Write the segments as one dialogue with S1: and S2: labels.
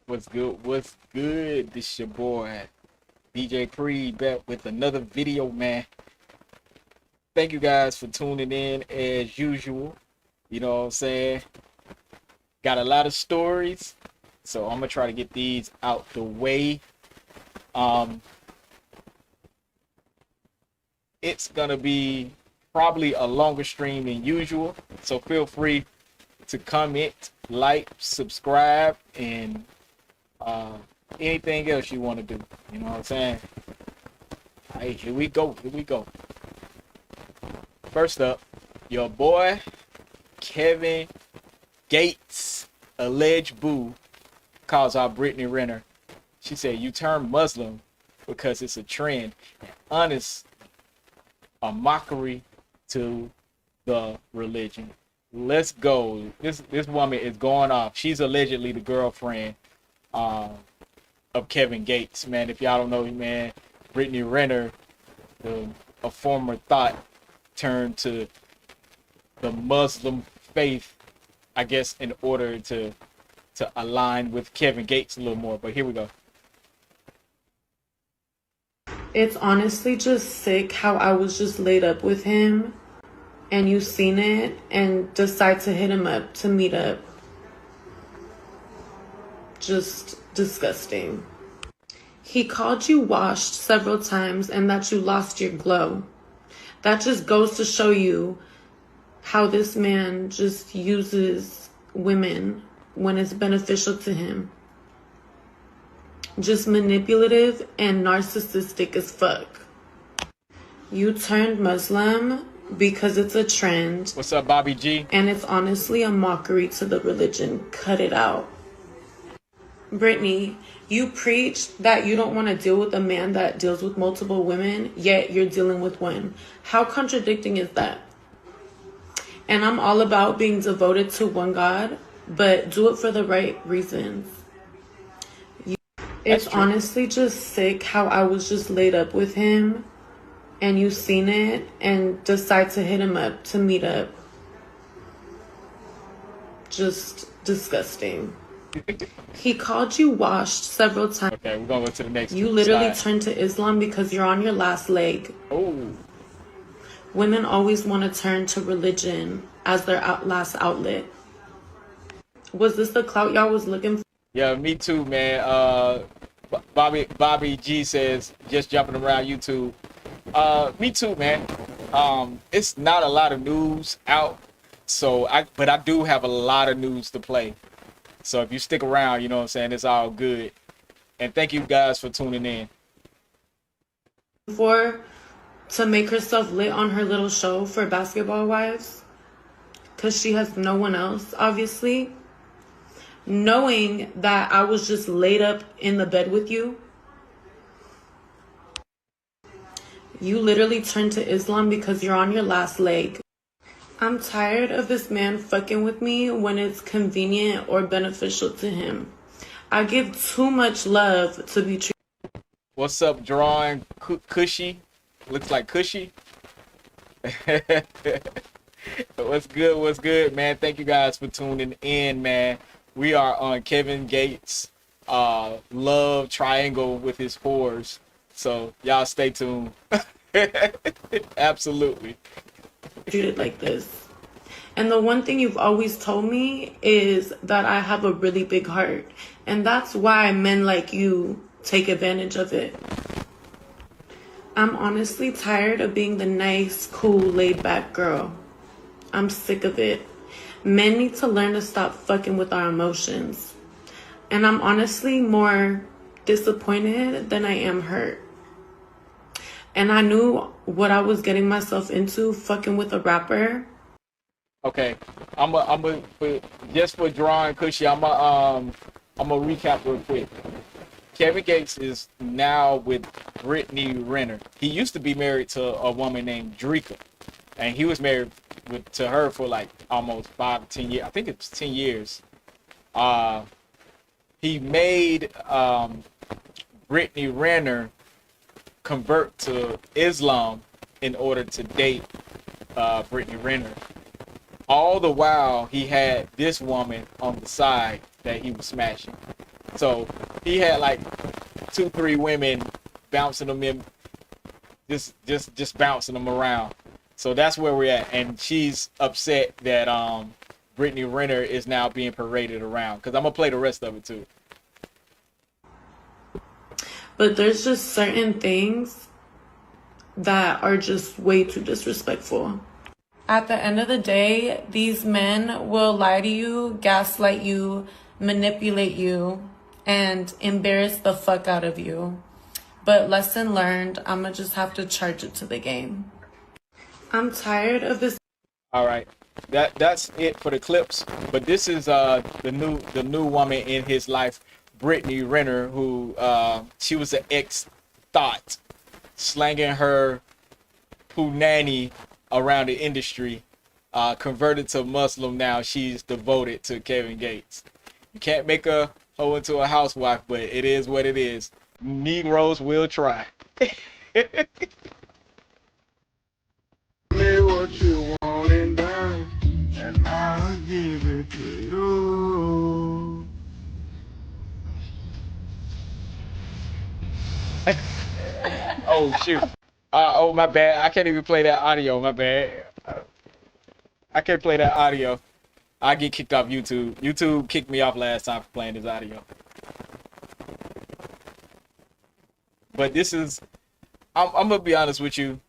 S1: What's good? What's good? This your boy DJ Creed back with another video, man. Thank you guys for tuning in as usual. You know what I'm saying? Got a lot of stories, so I'm gonna try to get these out the way. Um, it's gonna be probably a longer stream than usual, so feel free to comment, like, subscribe, and uh, anything else you want to do. You know what I'm saying? Hey, here we go. Here we go. First up, your boy Kevin Gates, alleged boo, calls out Brittany Renner. She said, "You turn Muslim because it's a trend. And honest, a mockery to the religion." Let's go. This woman is going off. She's allegedly the girlfriend of Kevin Gates, man. If y'all don't know, man, Brittany Renner, a former thought, turned to the Muslim faith, I guess, in order to align with Kevin Gates a little more. But here we go.
S2: It's honestly just sick how I was just laid up with him and you seen it and decide to hit him up to meet up. Just disgusting. He called you washed several times and that you lost your glow. That just goes to show you how this man just uses women when it's beneficial to him. Just manipulative and narcissistic as fuck. You turned Muslim because it's a trend.
S1: What's up, Bobby G?
S2: And it's honestly a mockery to the religion. Cut it out. Brittany, you preach that you don't want to deal with a man that deals with multiple women, yet you're dealing with one. How contradicting is that? And I'm all about being devoted to one God, but do it for the right reasons. It's honestly just sick how I was just laid up with him and you seen it and decide to hit him up to meet up. Just disgusting. He called you washed several times.
S1: Okay, we're gonna go to the next.
S2: You literally turned to Islam because you're on your last leg.
S1: Oh.
S2: Women always want to turn to religion as their last outlet. Was this the clout y'all was looking for?
S1: Yeah, me too, man. Bobby G says, just jumping around YouTube. Me too, man. It's not a lot of news out, but I do have a lot of news to play. So if you stick around, you know what I'm saying, it's all good. And thank you guys for tuning in.
S2: To make herself lit on her little show for Basketball Wives, because she has no one else, obviously. Knowing that I was just laid up in the bed with you. You literally turned to Islam because you're on your last leg. I'm tired of this man fucking with me when it's convenient or beneficial to him. I give too much love to be treated.
S1: What's up, drawing Cushy? Looks like Cushy. What's good? What's good, man? Thank you guys for tuning in, man. We are on Kevin Gates' love triangle with his whores. So y'all stay tuned. Absolutely.
S2: Treated like this. And the one thing you've always told me is that I have a really big heart. And that's why men like you take advantage of it. I'm honestly tired of being the nice, cool, laid-back girl. I'm sick of it. Men need to learn to stop fucking with our emotions. And I'm honestly more disappointed than I am hurt. And I knew what I was getting myself into, fucking with a rapper.
S1: Okay, I'm a just for drawing Cushy, I'm a recap real quick. Kevin Gates is now with Brittany Renner. He used to be married to a woman named Dreka, and he was married to her for like almost 5 to 10 years. I think it's 10 years. He made Brittany Renner convert to Islam in order to date Brittany Renner. All the while, he had this woman on the side that he was smashing. So he had like 2, 3 women bouncing them in, just bouncing them around. So that's where we're at, and she's upset that Brittany Renner is now being paraded around. Cause I'm gonna play the rest of it too.
S2: But there's just certain things that are just way too disrespectful. At the end of the day, these men will lie to you, gaslight you, manipulate you, and embarrass the fuck out of you. But lesson learned, I'ma just have to charge it to the game. I'm tired of this.
S1: All right, that's it for the clips. But this is the new woman in his life, Brittany Renner, who she was an ex-thought, slanging her punani around the industry. Converted to Muslim now. She's devoted to Kevin Gates. You can't make a hoe into a housewife, but it is what it is. Negroes will try.
S3: Me what you want and done, and I'll give it to you.
S1: Oh shoot. Oh my bad. I can't even play that audio. My bad. I can't play that audio. I get kicked off YouTube. YouTube kicked me off last time for playing this audio. But this is, I'm gonna be honest with you.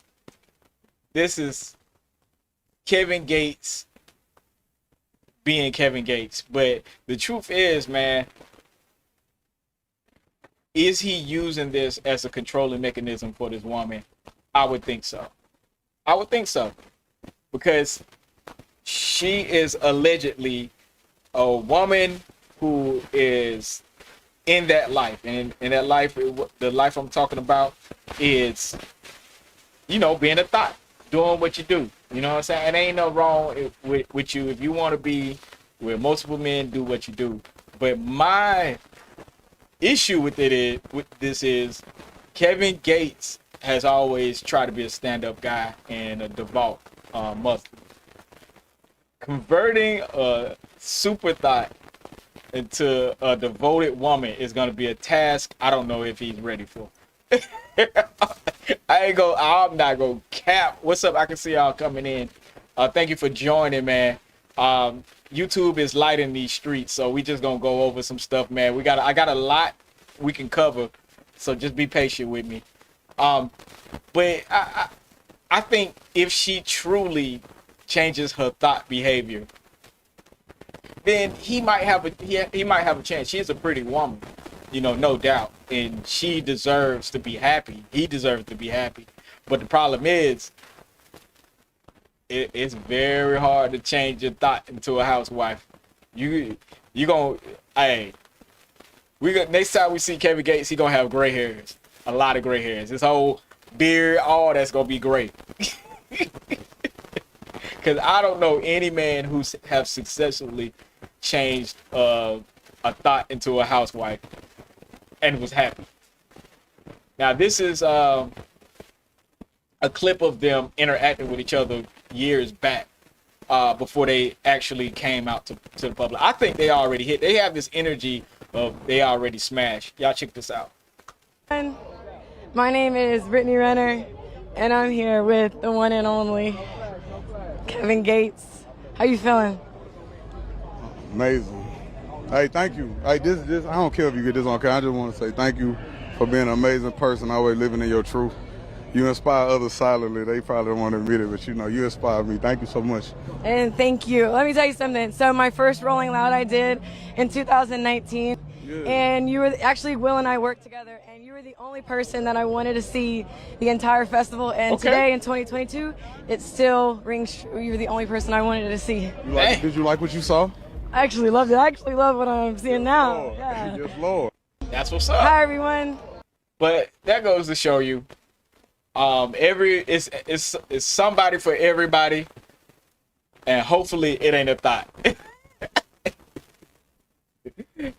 S1: This is Kevin Gates being Kevin Gates. But the truth is, man, is he using this as a controlling mechanism for this woman? I would think so. I would think so. Because she is allegedly a woman who is in that life. And in that life, the life I'm talking about is, you know, being a thought, doing what you do. You know what I'm saying? And ain't no wrong with you if you want to be where multiple men do what you do. But my issue with this is Kevin Gates has always tried to be a stand-up guy and a devout Muslim. Converting a super thought into a devoted woman is going to be a task I don't know if he's ready for. I'm not gonna cap. What's up? I can see y'all coming in. Thank you for joining, man. YouTube is lighting these streets, so we just gonna go over some stuff, man. I got a lot we can cover, so just be patient with me. But I think if she truly changes her thought behavior, then he might have a chance. She is a pretty woman, you know, no doubt, and she deserves to be happy. He deserves to be happy. But the problem is, it's very hard to change your thought into a housewife. You gonna, hey, next time we see Kevin Gates, he gonna have gray hairs, a lot of gray hairs. His whole beard, all that's gonna be gray. Because I don't know any man who have successfully changed a thought into a housewife and was happy. Now this is a clip of them interacting with each other years back, before they actually came out to the public. I think they already hit. They have this energy of they already smashed. Y'all check this out.
S4: My name is Brittany Renner, and I'm here with the one and only Kevin Gates. How you feeling?
S3: Amazing. Hey, thank you. Hey, this I don't care if you get this on camera. I just want to say thank you for being an amazing person, always living in your truth. You inspire others silently. They probably don't want to admit it, but you know, you inspire me. Thank you so much.
S4: And thank you. Let me tell you something. So my first Rolling Loud I did in 2019, and you were actually, Will and I worked together, and you were the only person that I wanted to see the entire festival. And today in 2022, it still rings true. You were the only person I wanted to see.
S3: Did you like what you saw?
S4: I actually loved it. I actually love what I'm seeing now.
S3: Lord.
S4: Yeah.
S3: Yes, Lord.
S1: That's what's up.
S4: Hi everyone.
S1: But that goes to show you, it's somebody for everybody, and hopefully it ain't a thought.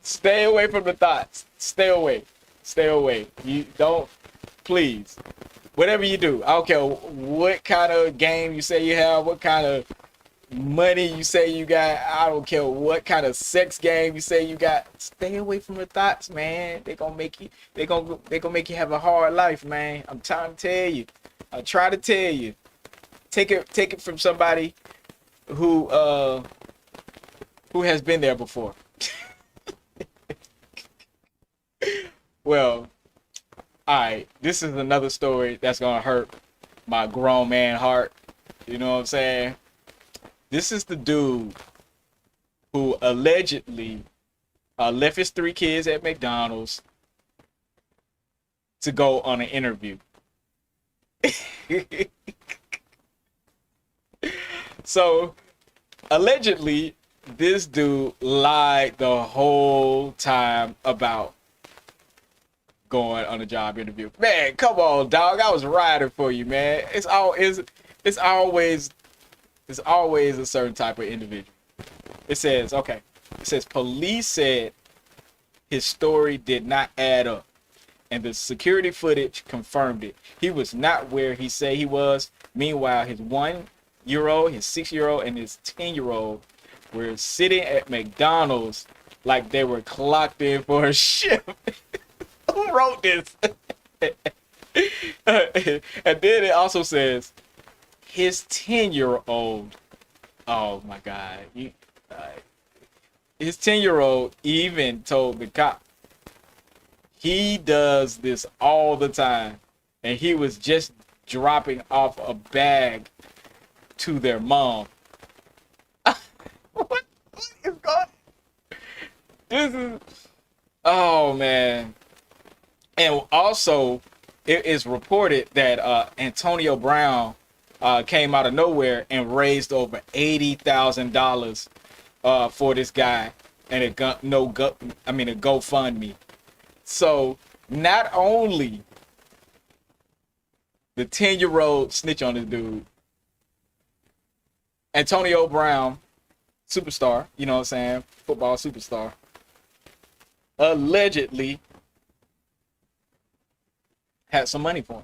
S1: Stay away from the thoughts. Stay away. You don't, please. Whatever you do, I don't care what kind of game you say you have, what kind of money you say you got. I don't care what kind of sex game you say you got. Stay away from the thoughts, man. They gonna make you. They gonna make you have a hard life, man. I'm trying to tell you. I try to tell you. Take it from somebody who has been there before. Well, all right. This is another story that's gonna hurt my grown man heart. You know what I'm saying? This is the dude who allegedly left his 3 kids at McDonald's to go on an interview. So, allegedly, this dude lied the whole time about going on a job interview. Man, come on, dog. I was riding for you, man. It's always a certain type of individual. It says police said his story did not add up, and the security footage confirmed it. He was not where he said he was. Meanwhile, his 1-year-old, his 6-year-old, and his 10-year-old were sitting at McDonald's like they were clocked in for a shift. Who wrote this? And then it also says his 10-year-old. Oh my God. His 10-year-old even told the cop he does this all the time. And he was just dropping off a bag to their mom. What is going? This is, oh man. And also, it is reported that Antonio Brown came out of nowhere and raised over $80,000 for this guy and a GoFundMe. So not only the 10-year-old snitch on this dude, Antonio Brown, superstar, you know what I'm saying, football superstar, allegedly had some money for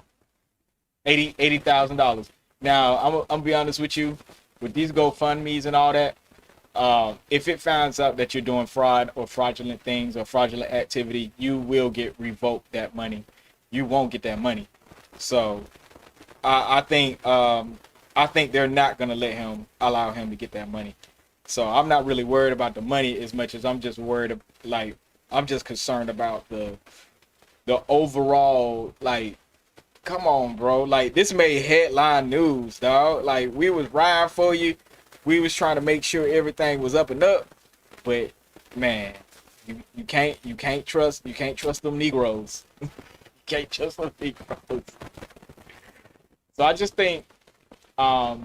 S1: him. $80,000. Now, I'm gonna be honest with you, with these GoFundMes and all that, if it finds out that you're doing fraud or fraudulent things or fraudulent activity, you will get revoked that money. You won't get that money. So I think they're not gonna allow him to get that money. So I'm not really worried about the money as much as I'm just I'm just concerned about the overall, like, come on, bro. Like, this made headline news, dog. Like, we was riding for you. We was trying to make sure everything was up and up. But man, you can't trust them Negroes. You can't trust them Negroes. So I just think I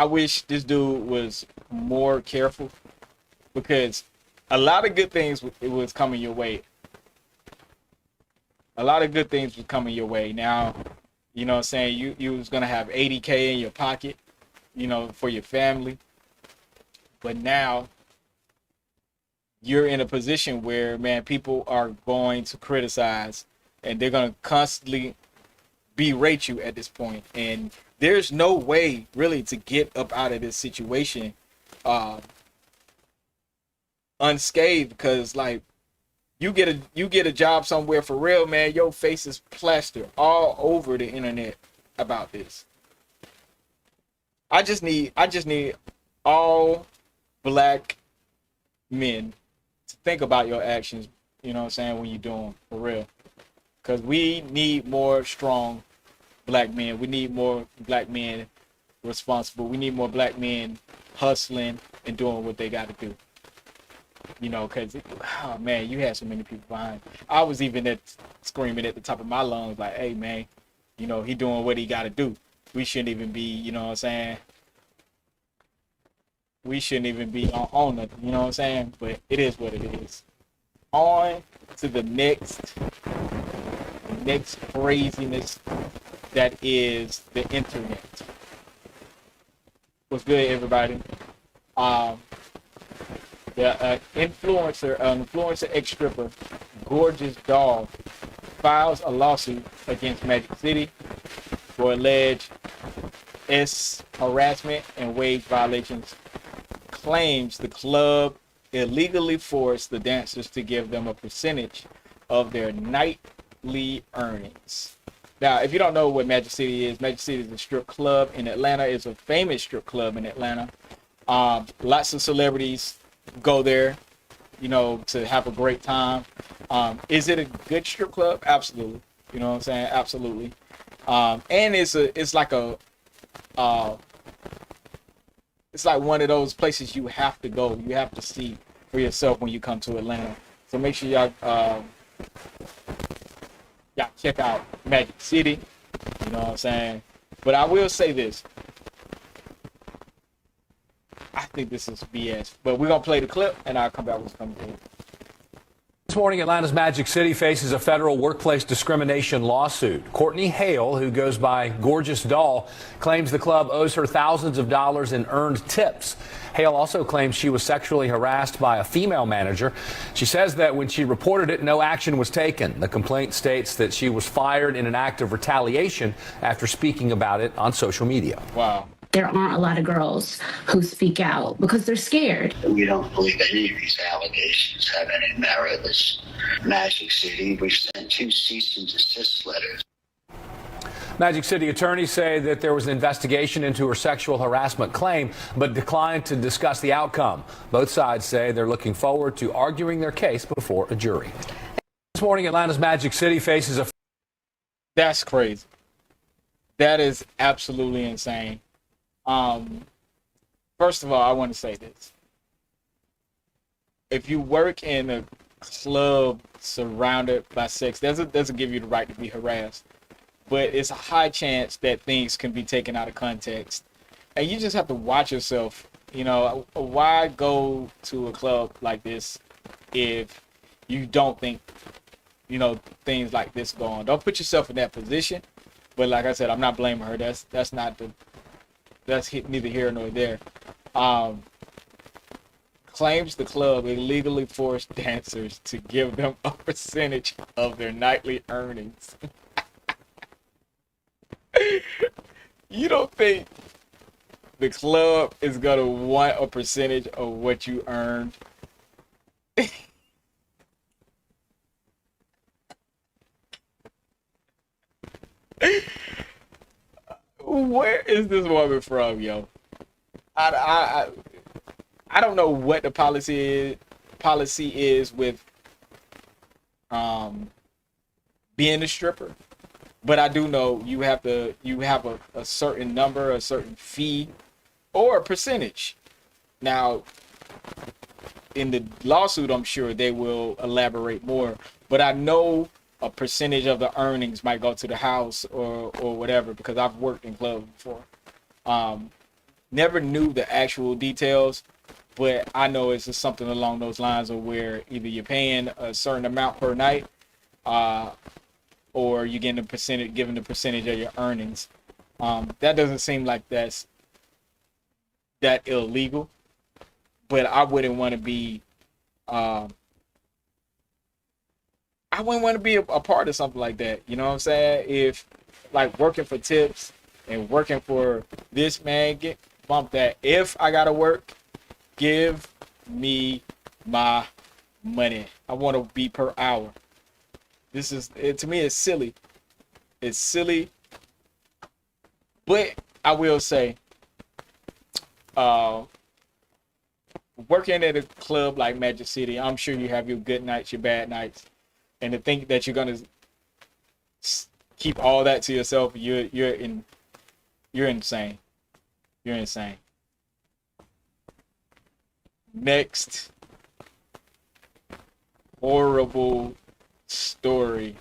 S1: wish this dude was more careful, because a lot of good things was coming your way. A lot of good things was coming your way. Now, you know what I'm saying, you was going to have $80K in your pocket, you know, for your family. But now you're in a position where, man, people are going to criticize and they're going to constantly berate you at this point. And there's no way really to get up out of this situation unscathed, because like you get a job somewhere for real, man, your face is plastered all over the internet about this. I just need all black men to think about your actions, you know what I'm saying, when you're doing for real. Because we need more strong black men. We need more black men responsible. We need more black men hustling and doing what they got to do. You know, because, oh man, you had so many people behind. I was even screaming at the top of my lungs, like, hey man, you know, he doing what he got to do. We shouldn't even be, you know what I'm saying? We shouldn't even be on it, you know what I'm saying? But it is what it is. On to the next craziness that is the internet. What's good, everybody? The influencer ex-stripper, Gorgeous Doll, files a lawsuit against Magic City for alleged harassment and wage violations, claims the club illegally forced the dancers to give them a percentage of their nightly earnings. Now, if you don't know what Magic City is a strip club in Atlanta. It's a famous strip club in Atlanta. Lots of celebrities go there, to have a great time. Is it a good strip club? Absolutely. You know what I'm saying? Absolutely. And it's like one of those places you have to go. You have to see for yourself when you come to Atlanta. So make sure y'all check out Magic City. You know what I'm saying? But I will say this. I think this is BS. But we're going to play the clip, and I'll come back with something.
S5: This morning, Atlanta's Magic City faces a federal workplace discrimination lawsuit. Courtney Hale, who goes by Gorgeous Doll, claims the club owes her thousands of dollars in earned tips. Hale also claims she was sexually harassed by a female manager. She says that when she reported it, no action was taken. The complaint states that she was fired in an act of retaliation after speaking about it on social media.
S1: Wow.
S6: There aren't a lot of girls who speak out because they're scared.
S7: We don't believe any of these allegations have any merit. As Magic City, we've sent 2 cease and desist letters.
S5: Magic City attorneys say that there was an investigation into her sexual harassment claim, but declined to discuss the outcome. Both sides say they're looking forward to arguing their case before a jury. This morning, Atlanta's Magic City faces a...
S1: That's crazy. That is absolutely insane. First of all, I want to say this. If you work in a club surrounded by sex, doesn't give you the right to be harassed. But it's a high chance that things can be taken out of context. And you just have to watch yourself. Why go to a club like this if you don't think, things like this go on? Don't put yourself in that position. But like I said, I'm not blaming her. That's neither here nor there. Claims the club illegally forced dancers to give them a percentage of their nightly earnings. You don't think the club is going to want a percentage of what you earned? Where is this woman from, yo? I don't know what the policy is with being a stripper, but I do know you have a certain number, a certain fee, or a percentage. Now, in the lawsuit, I'm sure they will elaborate more, but I know a percentage of the earnings might go to the house or whatever, because I've worked in clubs before. Never knew the actual details, but I know it's just something along those lines of where either you're paying a certain amount per night, or you're getting given a percentage of your earnings. That doesn't seem like that's that illegal, but I wouldn't want to be a part of something like that. You know what I'm saying? If like working for tips and working for this, man, bump that. If I gotta work, give me my money. I want to be per hour. To me, it's silly. It's silly. But I will say, working at a club like Magic City, I'm sure you have your good nights, your bad nights. And to think that you're gonna keep all that to yourself, you're insane. You're insane. Next horrible story.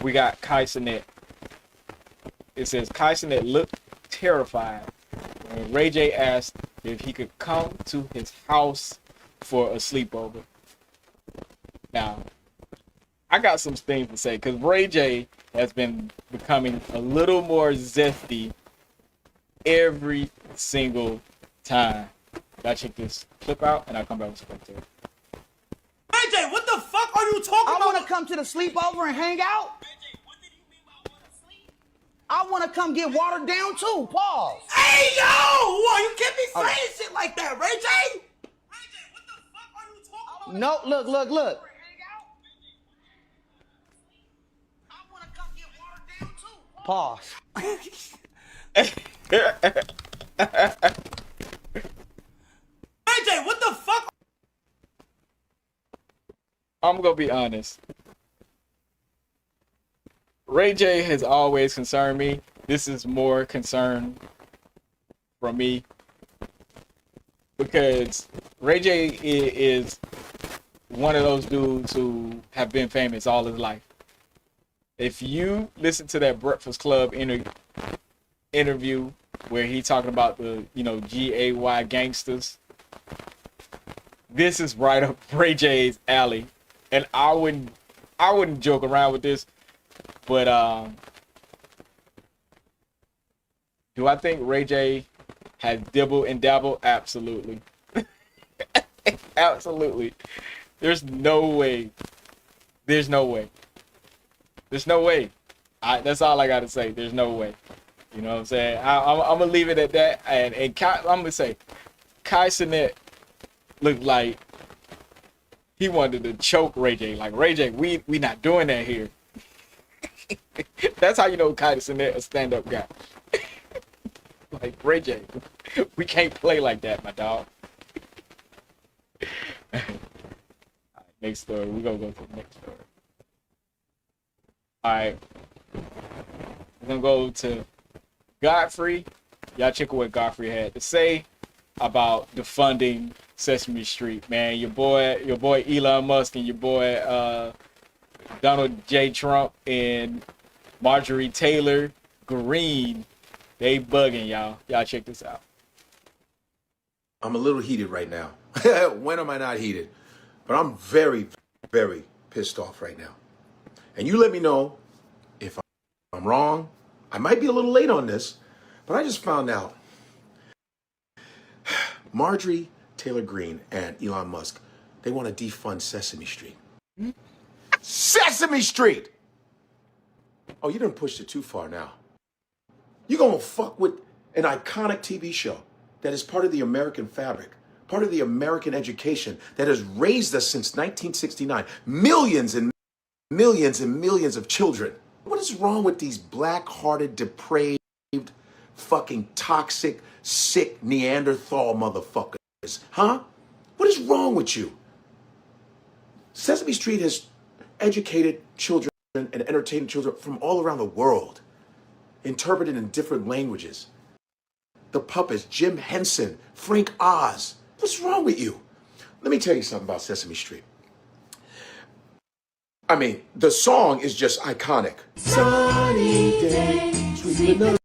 S1: We got Cenat. It says Cenat looked terrified when Ray J asked if he could come to his house for a sleepover. Now, I got some things to say because Ray J has been becoming a little more zesty every single time. Gotta check this clip out and I'll come back with some to it.
S8: Ray J, what the fuck are you talking about?
S9: I want to come to the sleepover and hang out.
S8: Ray J, what did he mean by want to sleep? I want to come get watered down too. Pause. Hey, yo! Whoa, you can't be saying shit like that, Ray J. Ray J, what the fuck are you talking about? No, look. I want to come get watered down too. Pause. Ray J, what the fuck?
S1: I'm gonna be honest. Ray J has always concerned me. This is more concern from me because Ray J is one of those dudes who have been famous all his life. If you listen to that Breakfast Club interview where he talking about the, GAY gangsters, this is right up Ray J's alley. And I wouldn't joke around with this, but do I think Ray J has dibble and dabble? Absolutely. Absolutely. There's no way. That's all I gotta say. There's no way. You know what I'm saying? I'm gonna leave it at that. And I'm gonna say, Kai Cenat looked like he wanted to choke Ray J. Like, Ray J, we not doing that here. That's how you know Kai Cenat a stand-up guy. Like, Ray J, we can't play like that, my dog. All right, next story. We're gonna go to the next story. All right. We're gonna go to Godfrey. Y'all check out what Godfrey had to say about defunding Sesame Street, man. Your boy Elon Musk and your boy Donald J. Trump and Marjorie Taylor Greene, they bugging y'all. Y'all check this out.
S9: I'm a little heated right now. When am I not heated? But I'm very, very pissed off right now. And you let me know if I'm wrong. I might be a little late on this, but I just found out Marjorie Taylor Greene and Elon Musk, they want to defund Sesame Street. Sesame Street! Oh, you done pushed it too far now. You gonna fuck with an iconic TV show that is part of the American fabric, part of the American education that has raised us since 1969. Millions and millions and millions of children. What is wrong with these black-hearted, depraved, fucking toxic, sick Neanderthal motherfuckers? Huh? What is wrong with you? Sesame Street has educated children and entertained children from all around the world, interpreted in different languages. The puppets, Jim Henson, Frank Oz. What's wrong with you? Let me tell you something about Sesame Street. I mean, the song is just iconic. Sunny day, sweet vanilla,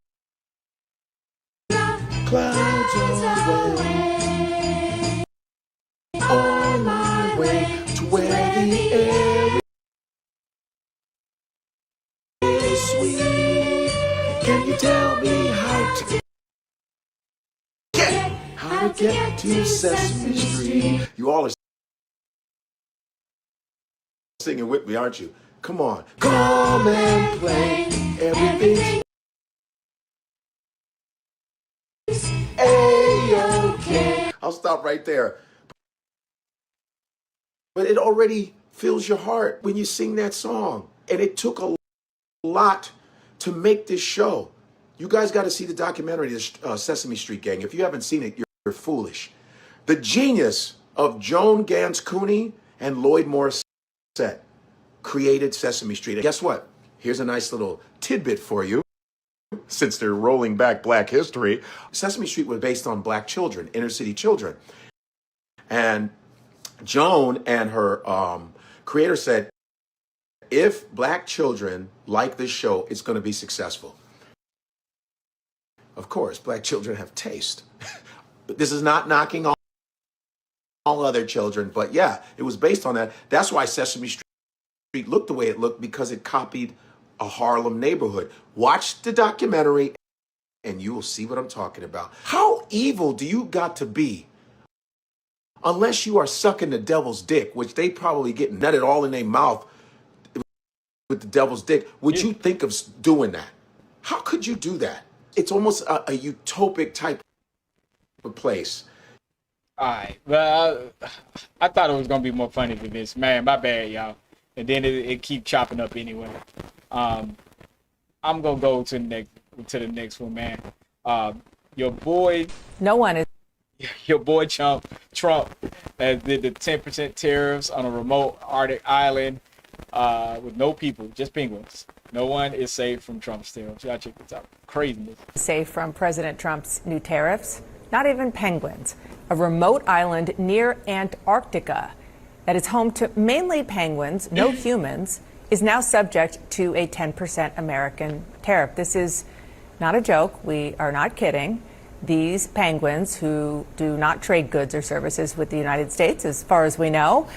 S9: clouds away, on my way to where the air is sweet. Can you tell me how to get to Sesame Street? You all are singing with me, aren't you? Come on. Come and play. Everything's A-okay. I'll stop right there. But it already fills your heart when you sing that song. And it took a lot to make this show. You guys got to see the documentary, the Sesame Street Gang. If you haven't seen it, you're foolish. The genius of Joan Gans Cooney and Lloyd Morris created Sesame Street. And guess what? Here's a nice little tidbit for you. Since they're rolling back Black history, Sesame Street was based on black children, inner city children. And Joan and her creator said, if black children like this show, it's going to be successful. Of course, black children have taste. But this is not knocking all other children, but yeah, it was based on that. That's why Sesame Street looked the way it looked, because it copied a Harlem neighborhood. Watch the documentary and you will see what I'm talking about. How evil do you got to be? Unless you are sucking the devil's dick, which they probably get nutted all in their mouth with the devil's dick. Would you think of doing that? How could you do that? It's almost a utopic type of place.
S1: All right. Well, I thought it was gonna be more funny than this. Man, my bad, y'all. And then it keep chopping up anyway. I'm gonna go to the next one, man. Your boy,
S10: No one is.
S1: your boy Trump did the 10% tariffs on a remote Arctic island with no people, just penguins. No one is safe from Trump's tariffs. Y'all check this out. Craziness.
S10: Safe from President Trump's new tariffs. Not even penguins. A remote island near Antarctica that is home to mainly penguins, no humans, is now subject to a 10% American tariff. This is not a joke. We are not kidding. These penguins, who do not trade goods or services with the United States, as far as we know,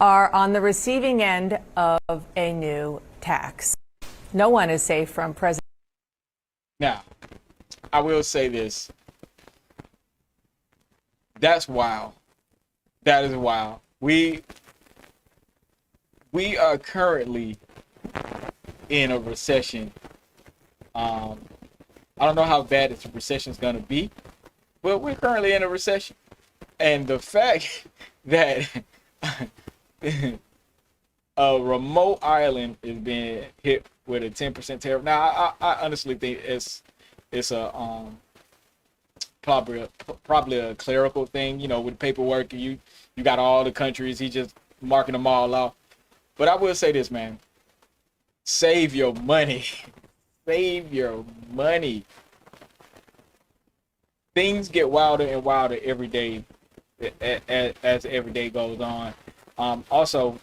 S10: are on the receiving end of a new tax. No one is safe from President.
S1: Now, I will say this. That's wild. That is wild. We are currently in a recession. I don't know how bad this recession is going to be, but we're currently in a recession. And the fact that a remote island is being hit with a 10% tariff. Now, I honestly think it's a probably a clerical thing, you know, with paperwork. You got all the countries. He just marking them all off. But I will say this, man. Save your money. Save your money. Things get wilder and wilder every day as every day goes on. Also,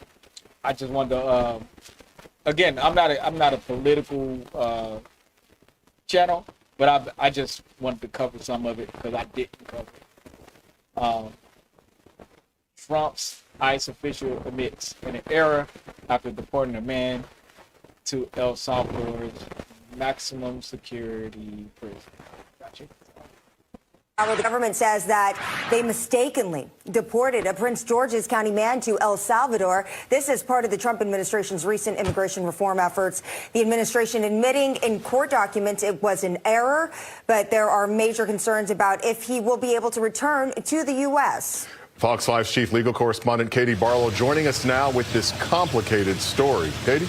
S1: I just wanted to again, I'm not a political channel, but I just wanted to cover some of it because I didn't cover it. Trump's ICE official admits in an error after deporting a man to El Salvador's maximum security prison. Gotcha.
S11: The government says that they mistakenly deported a Prince George's County man to El Salvador. This is part of the Trump administration's recent immigration reform efforts. The administration admitting in court documents it was an error, but there are major concerns about if he will be able to return to the U.S.
S12: Fox 5's chief legal correspondent Katie Barlow joining us now with this complicated story. Katie?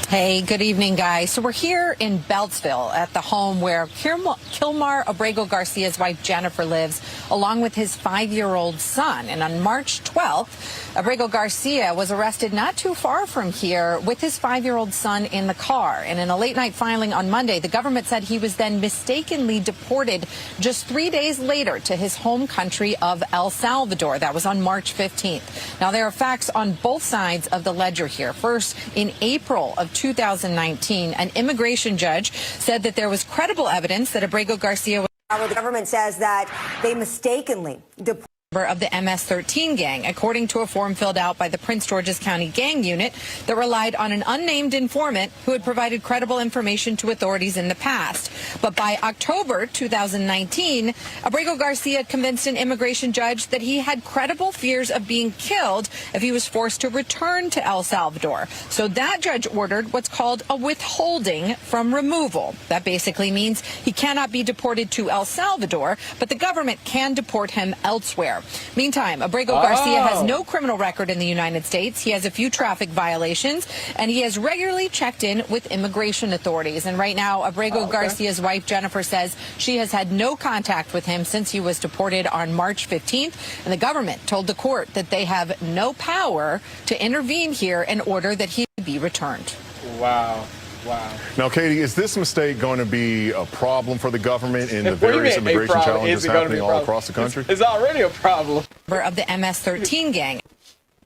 S13: Hey, good evening, guys. So we're here in Beltsville at the home where Kilmar Abrego Garcia's wife Jennifer lives, along with his 5-year-old son. And on March 12th, Abrego Garcia was arrested not too far from here with his 5-year-old son in the car. And in a late-night filing on Monday, the government said he was then mistakenly deported just 3 days later to his home country of El Salvador. That was on March 15th. Now, there are facts on both sides of the ledger here. First, in April of 2019, an immigration judge said that there was credible evidence that Abrego Garcia was
S11: The government says that they mistakenly deported
S13: of the MS-13 gang, according to a form filled out by the Prince George's County gang unit that relied on an unnamed informant who had provided credible information to authorities in the past. But by October 2019, Abrego Garcia convinced an immigration judge that he had credible fears of being killed if he was forced to return to El Salvador. So that judge ordered what's called a withholding from removal. That basically means he cannot be deported to El Salvador, but the government can deport him elsewhere. Meantime, Abrego Garcia has no criminal record in the United States. He has a few traffic violations, and he has regularly checked in with immigration authorities. And right now, Abrego Garcia's wife, Jennifer, says she has had no contact with him since he was deported on March 15th. And the government told the court that they have no power to intervene here and order that he be returned.
S1: Wow. Wow.
S12: Now, Katie, is this mistake going to be a problem for the government in the various immigration challenges happening all across the country?
S1: It's already a problem.
S13: Of the MS-13 gang.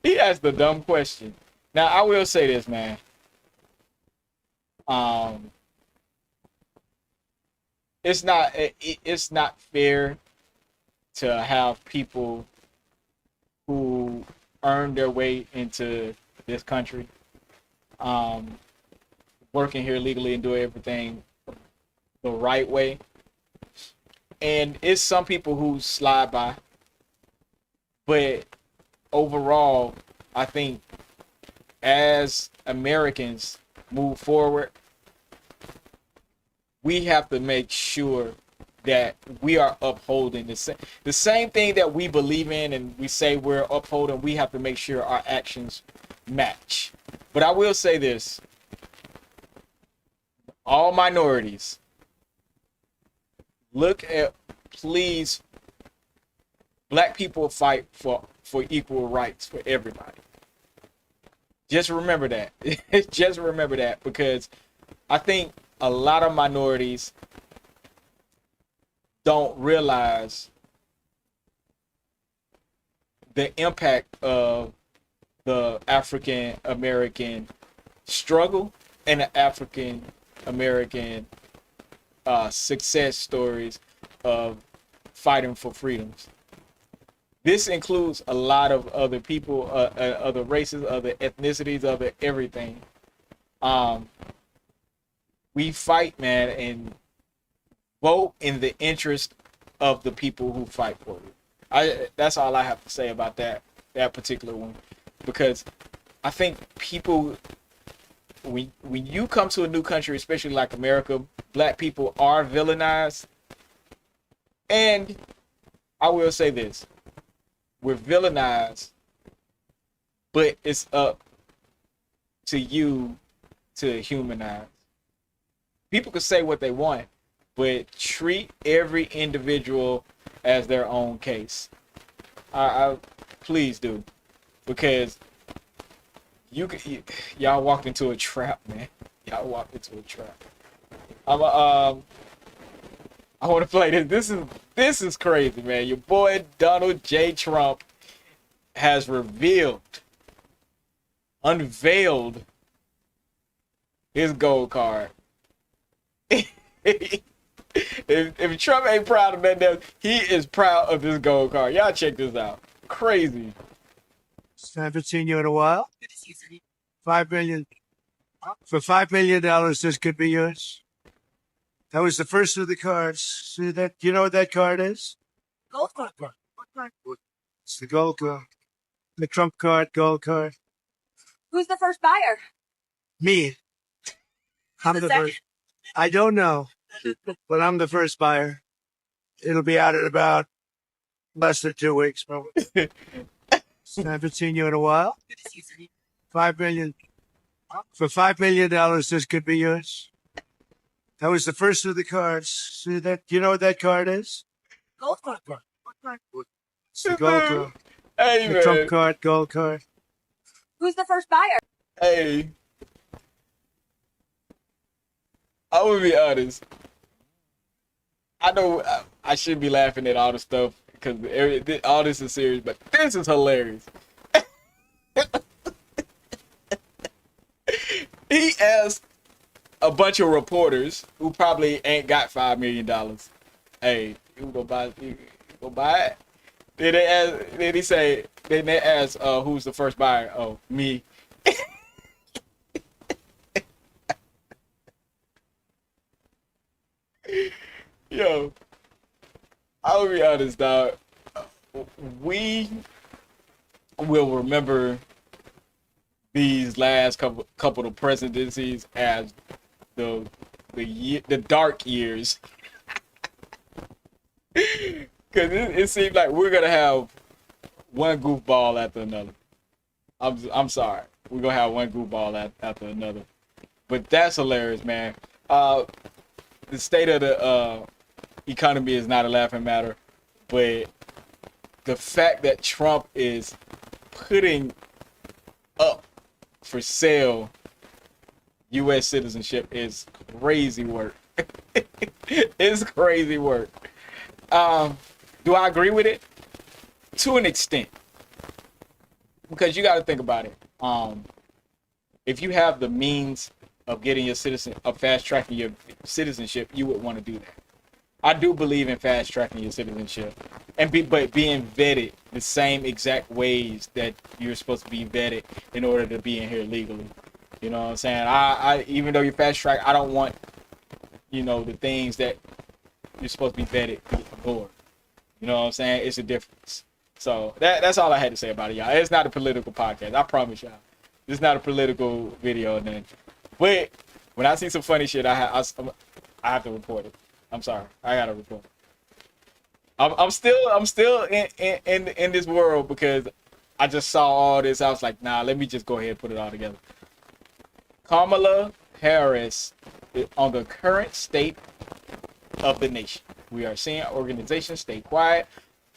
S1: He asked the dumb question. Now, I will say this, man. It's not fair to have people who earn their way into this country, working here legally and doing everything the right way. And it's some people who slide by. But overall, I think as Americans move forward, we have to make sure that we are upholding the same thing that we believe in and we say we're upholding. We have to make sure our actions match. But I will say this, all minorities, look at, please, black people fight for equal rights for everybody. Just remember that. Just remember that, because I think a lot of minorities don't realize the impact of the African American struggle and the African American success stories of fighting for freedoms. This includes a lot of other people, other races, other ethnicities, other everything. We fight, man, and vote in the interest of the people who fight for you. That's all I have to say about that particular one, because I think people, when you come to a new country, especially like America, black people are villainized. And I will say this, we're villainized, but it's up to you to humanize. People can say what they want, but treat every individual as their own case. I please do, because y'all walked into a trap, man. Y'all walked into a trap. I want to play this. This is crazy, man. Your boy Donald J. Trump has unveiled his gold card. If Trump ain't proud of that, he is proud of his gold card. Y'all check this out. Crazy.
S14: Haven't seen you in a while. $5 million. For $5 million, this could be yours. That was the first of the cards. See that? Do you know what that card is?
S15: Gold card.
S14: What card? It's the gold card. The Trump card, gold card.
S15: Who's the first buyer?
S14: Me. I'm the first. I don't know, but I'm the first buyer. It'll be out in about less than 2 weeks, probably. Haven't seen you in a while. $5 million. For $5 million, this could be yours. That was the first of the cards. See that? Do you know what that card is?
S15: Gold card.
S14: What card? It's the gold card.
S1: Hey,
S14: the
S1: man.
S14: Trump card, gold card.
S15: Who's the first buyer?
S1: Hey. I will be honest. I know I should be laughing at all the stuff because all this is serious, but this is hilarious. He asked a bunch of reporters who probably ain't got $5 million, "Hey, you go buy it?" Then they ask, who's the first buyer? Oh, me. Yo, I will be honest, dog. We will remember these last couple of presidencies as the dark years, because it seems like we're gonna have one goofball after another. I'm sorry, we're gonna have one goofball after another, but that's hilarious, man. The state of the economy is not a laughing matter, but the fact that Trump is putting up for sale U.S. citizenship is crazy work. It's crazy work. Do I agree with it? To an extent. Because you got to think about it. If you have the means of getting your fast tracking your citizenship, you would want to do that. I do believe in fast tracking your citizenship, but being vetted the same exact ways that you're supposed to be vetted in order to be in here legally. You know what I'm saying? I even though you're fast track, I don't want, the things that you're supposed to be vetted to ignore. You know what I'm saying? It's a difference. So that's all I had to say about it, y'all. It's not a political podcast. I promise y'all. It's not a political video, then. But when I see some funny shit, I I have to report it. I'm sorry. I gotta report it. I'm still in this world because I just saw all this. I was like, nah, let me just go ahead and put it all together. Kamala Harris on the current state of the nation. We are seeing organizations stay quiet.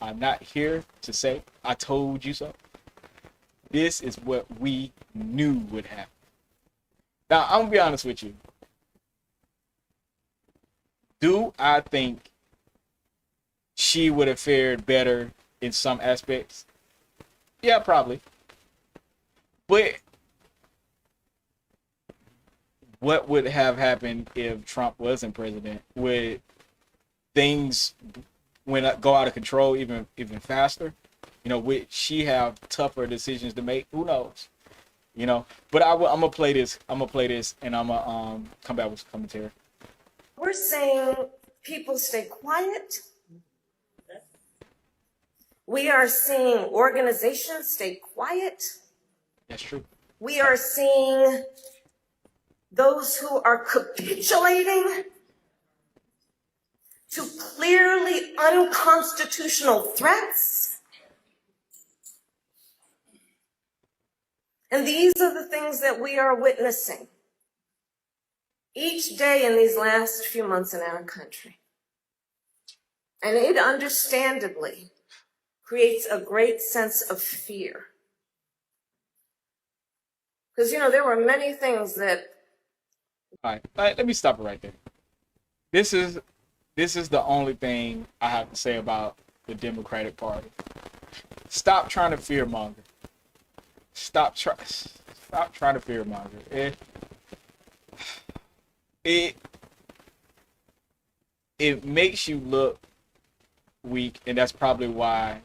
S1: I'm not here to say I told you so. This is what we knew would happen. Now, I'm gonna be honest with you. Do I think she would have fared better in some aspects? Yeah, probably. But what would have happened if Trump wasn't president? Would things go out of control even faster? You know, would she have tougher decisions to make? Who knows? You know, but I'm gonna play this. I'm gonna play this, and I'm gonna come back with some commentary.
S16: We're saying people stay quiet. We are seeing organizations stay quiet.
S1: That's true.
S16: We are seeing those who are capitulating to clearly unconstitutional threats. And these are the things that we are witnessing each day in these last few months in our country. And it understandably creates a great sense of fear. Because, you know, there were many things that...
S1: All right, let me stop it right there. This is the only thing I have to say about the Democratic Party. Stop trying to fearmonger. Stop trying to fearmonger. It makes you look weak, and that's probably why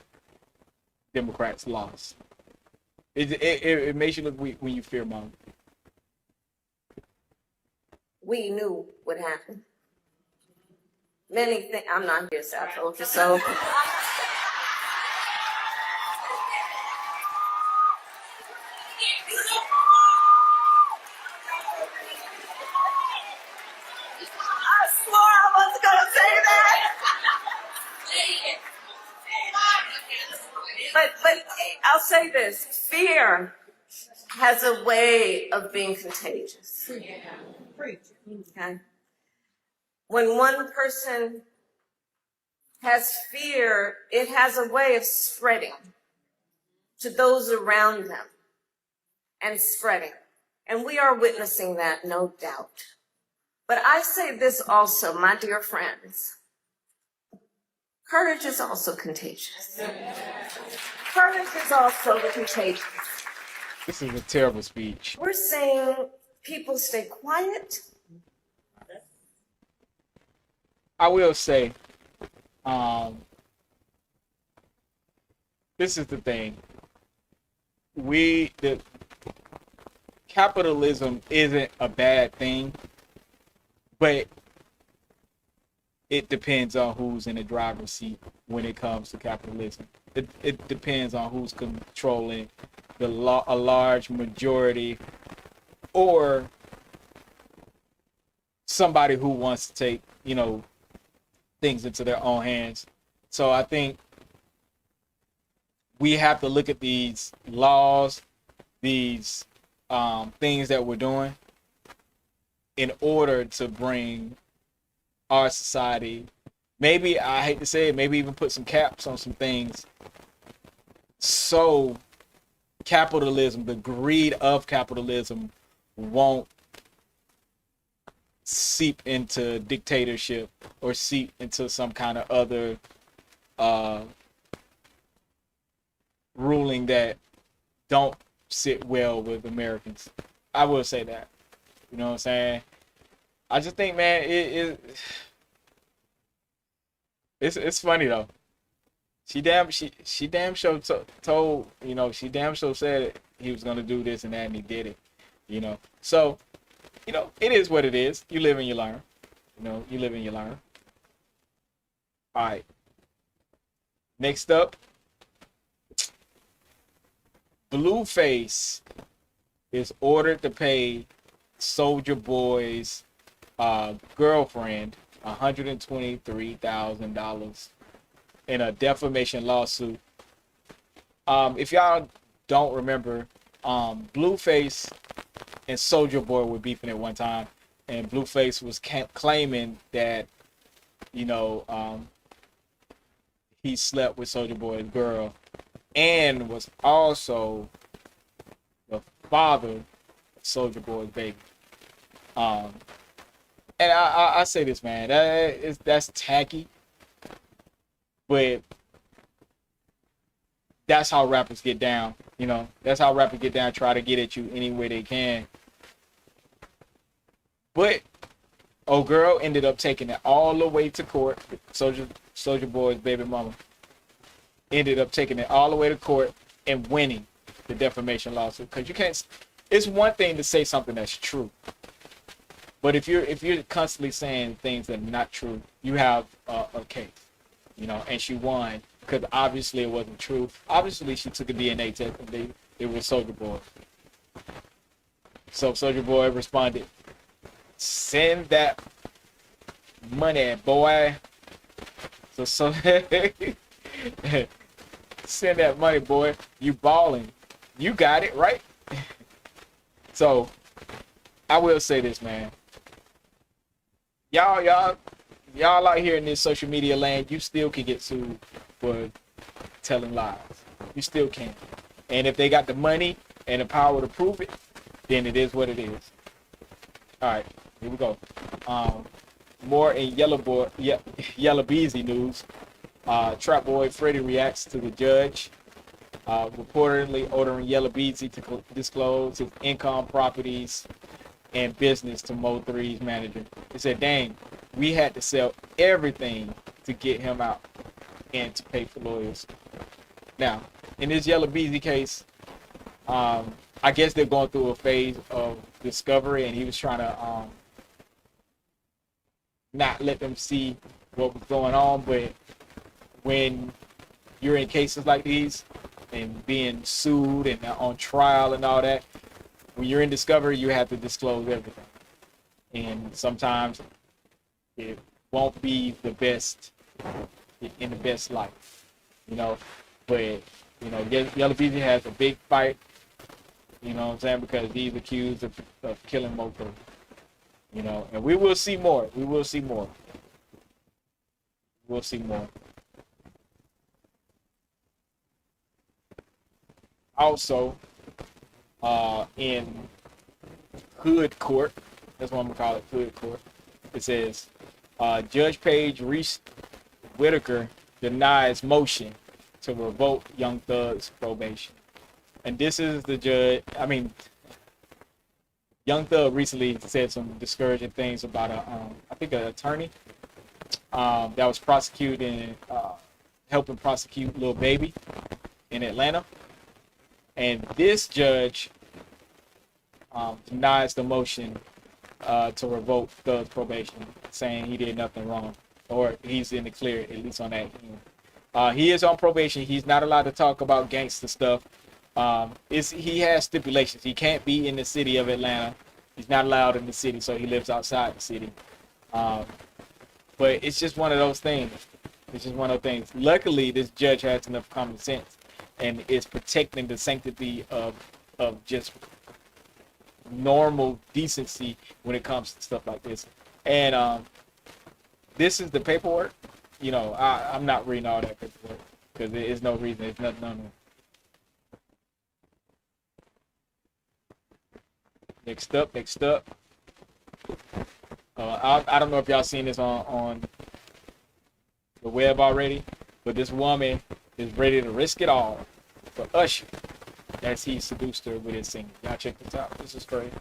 S1: Democrats lost. It makes you look weak when you fearmonger.
S16: We knew would happen. Many things. I'm not here, so I told you so. I swore I wasn't gonna say that. But I'll say this: fear has a way of being contagious. Okay. When one person has fear, it has a way of spreading to those around them and spreading. And we are witnessing that, no doubt. But I say this also, my dear friends, courage is also contagious. Courage is also contagious.
S1: This is a terrible speech.
S16: We're saying people stay quiet.
S1: I will say, this is the thing. The capitalism isn't a bad thing, but it depends on who's in the driver's seat when it comes to capitalism. It depends on who's controlling a large majority, or somebody who wants to take, things into their own hands. So I think we have to look at these laws, these things that we're doing, in order to bring our society, maybe, I hate to say it, maybe even put some caps on some things, so capitalism, the greed of capitalism, won't seep into dictatorship or seep into some kind of other ruling that don't sit well with Americans. I will say that. You know what I'm saying? I just think, man, it's funny though. She damn sure told, she damn sure said he was gonna do this and that, and he did it. So, it is what it is. You live and you learn. You live and you learn. All right. Next up, Blueface is ordered to pay Soulja Boy's girlfriend $123,000 in a defamation lawsuit. If y'all don't remember, Blueface and Soulja Boy were beefing at one time, and Blueface was claiming that, he slept with Soulja Boy's girl and was also the father of Soulja Boy's baby. And I say this, man, that's tacky, but that's how rappers get down. That's how rappers get down, try to get at you any way they can. But old girl ended up taking it all the way to court. Soulja Boy's baby mama ended up taking it all the way to court and winning the defamation lawsuit. Because you can't. It's one thing to say something that's true, but if you're constantly saying things that are not true, you have a case. And she won because obviously it wasn't true. Obviously she took a DNA test and it was Soulja Boy. So Soulja Boy responded, "Send that money, boy." So send that money, boy. You balling. You got it, right? So I will say this, man. Y'all out here in this social media land, you still can get sued for telling lies. You still can. And if they got the money and the power to prove it, then it is what it is. All right, here we go. More in Yella Beezy news. Trap boy Freddie reacts to the judge, reportedly ordering Yella Beezy to disclose his income, properties, and business to Mo3's manager. He said, "Dang, we had to sell everything to get him out and to pay for lawyers." Now, in this Yella Beezy case, I guess they're going through a phase of discovery, and he was trying to not let them see what was going on. But when you're in cases like these and being sued and on trial and all that, when you're in discovery, you have to disclose everything. And sometimes it won't be the best in the best light, But, Yella Beezy has a big fight, what I'm saying, because he's accused of killing Moko. And we will see more. We'll see more. Also, in Hood Court, that's what I'm gonna call it, Hood Court. It says, Judge Paige Reese Whitaker denies motion to revoke Young Thug's probation. And this is the judge. Young Thug recently said some discouraging things about an attorney that was prosecuting, helping prosecute Lil Baby in Atlanta. And this judge denies the motion to revoke Thug's probation, saying he did nothing wrong, or he's in the clear, at least on that end. He is on probation. He's not allowed to talk about gangster stuff. He has stipulations. He can't be in the city of Atlanta. He's not allowed in the city, so he lives outside the city. But it's just one of those things. Luckily, this judge has enough common sense and is protecting the sanctity of just normal decency when it comes to stuff like this. And this is the paperwork. I'm not reading all that paperwork because there is no reason. There's nothing on there. Next up. I don't know if y'all seen this on the web already, but this woman is ready to risk it all for Usher as he seduced her with his singing. Y'all check this out. This is crazy.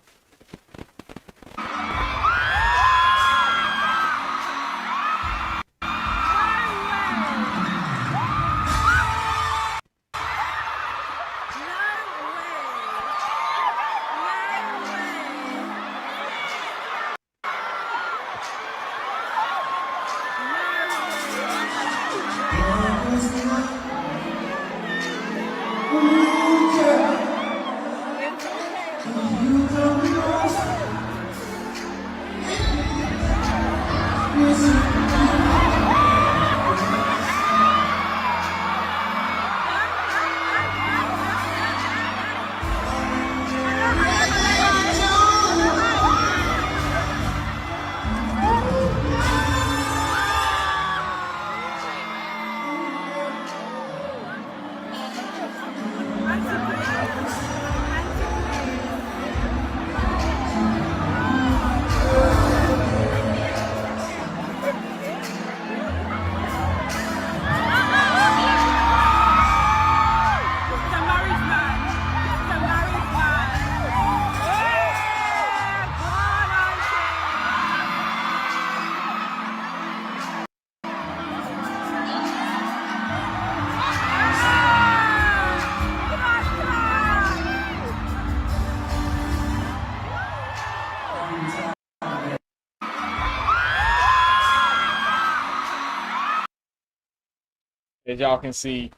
S1: as y'all can see,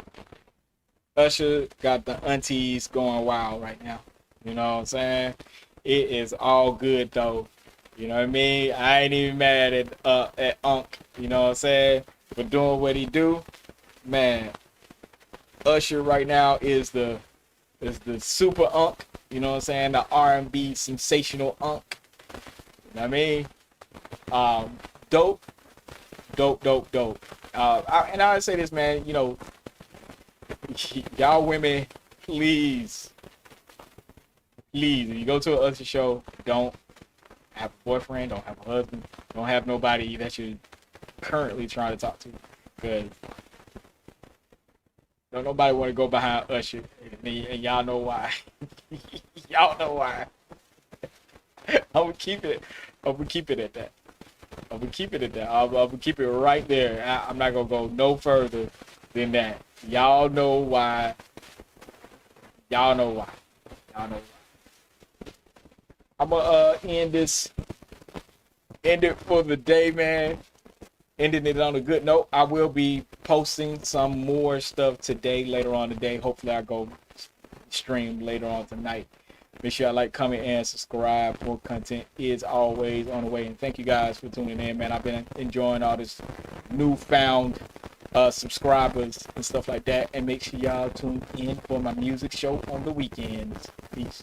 S1: Usher got the aunties going wild right now. You know what I'm saying? It is all good though. You know what I mean? I ain't even mad at Unc. You know what I'm saying? For doing what he do. Man, Usher right now is the super Unc. You know what I'm saying? The R&B sensational Unc. You know what I mean? Dope. And I would say this, man. You know, y'all women, please, if you go to an Usher show, don't have a boyfriend, don't have a husband, don't have nobody that you're currently trying to talk to, because don't nobody want to go behind Usher, and y'all know why. Y'all know why. I'm gonna keep it at that. I'm gonna keep it right there. I'm not gonna go no further than that. Y'all know why. I'm gonna end it for the day, man. Ending it on a good note. I will be posting some more stuff today, later on today. Hopefully I go stream later on tonight. Make sure y'all like, comment, and subscribe. More content is always on the way. And thank you guys for tuning in, man. I've been enjoying all this newfound subscribers and stuff like that. And make sure y'all tune in for my music show on the weekends. Peace.